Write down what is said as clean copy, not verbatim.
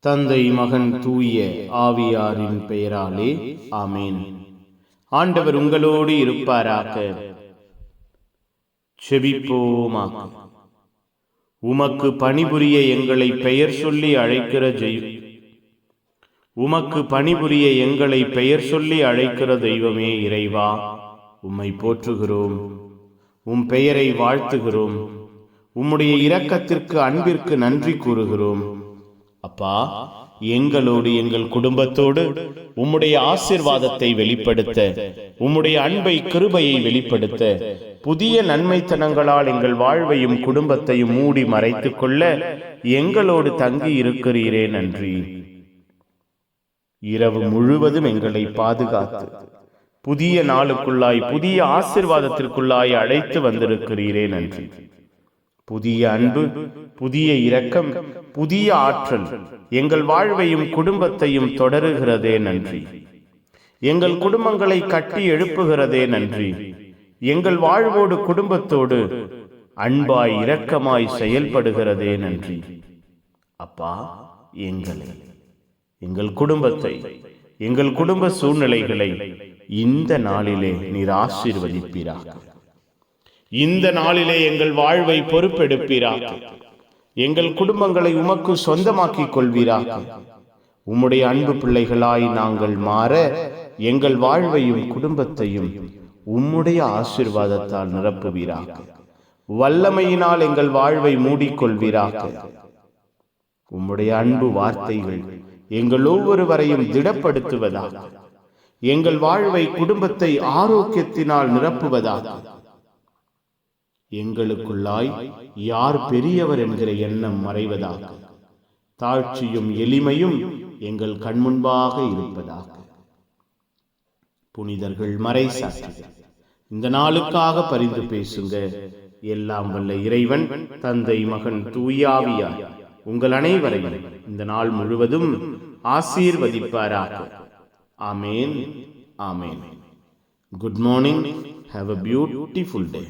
தந்தை, மகன், தூய ஆவியாரின் பெயராலே ஆமேன். ஆண்டவர் உங்களோடு இருப்பாராக. செபிப்போமாக. உமக்கு பணிபுரிய எங்களை பெயர் சொல்லி அழைக்கிற உமக்கு பணிபுரிய எங்களை பெயர் சொல்லி அழைக்கிற தெய்வமே இறைவா, உம்மை போற்றுகிறோம், உம் பெயரை வாழ்த்துகிறோம், உம்முடைய இரக்கத்திற்கு அன்பிற்கு நன்றி கூறுகிறோம். அப்பா, எங்களோடு எங்கள் குடும்பத்தோடு உம்முடைய ஆசீர்வாதத்தை வெளிப்படுத்த, உம்முடைய அன்பை கிருபையை வெளிப்படுத்த, புதிய நன்மைத்தனங்களால் எங்கள் வாழ்வையும் குடும்பத்தையும் மூடி மறைத்துக் கொள்ள எங்களோடு தங்கி இருக்கிறீரே, நன்றி. இரவு முழுவதும் எங்களை பாதுகாத்து புதிய நாளுக்குள்ளாய், புதிய ஆசீர்வாதத்திற்குள்ளாய் அழைத்து வந்திருக்கிறீரே, நன்றி. புதிய அன்பு, புதிய இரக்கம், புதிய ஆற்றல் எங்கள் வாழ்வையும் குடும்பத்தையும் தொடருகிறதே, நன்றி. எங்கள் குடும்பங்களை கட்டி எழுப்புகிறதே, நன்றி. எங்கள் வாழ்வோடு குடும்பத்தோடு அன்பாய் இரக்கமாய் செயல்படுகிறதே, நன்றி. அப்பா, எங்கள் குடும்பத்தை, எங்கள் குடும்ப சூழ்நிலைகளை இந்த நாளிலே நீர் ஆசீர்வதிப்பீராக. இந்த நாளிலே எங்கள் வாழ்வை பொறுப்பெடுப்பீராக. எங்கள் குடும்பங்களை உமக்கு சொந்தமாக்கிக் கொள்வீராக. உம்முடைய அன்பு பிள்ளைகளாய் நாங்கள் மாற எங்கள் வாழ்வையும் குடும்பத்தையும் உம்முடைய ஆசீர்வாதத்தால் நிரப்புவீராக. வல்லமையினால் எங்கள் வாழ்வை மூடிக்கொள்வீராக. உம்முடைய அன்பு வார்த்தைகள் எங்கள் ஒவ்வொருவரையும் திடப்படுத்துவதாக, எங்கள் வாழ்வை குடும்பத்தை ஆரோக்கியத்தினால் நிரப்புவதாக. எங்களுக்குள்ளாய் யார் பெரியவர் என்கிற எண்ணம் மறைவதாக, தாழ்ச்சியும் எளிமையும் எங்கள் கண்முன்பாக இருப்பதாக. புனிதர்கள் மறைசாட்சிகள் இந்த நாளுக்காக பரிந்து பேசுங்க. எல்லாம் வல்ல இறைவன் தந்தை, மகன், தூய ஆவியார் உங்கள் அனைவரையும் இந்த நாள் முழுவதும் ஆசீர்வதிப்பாராக. Amen, amen. Good morning. Have a beautiful day.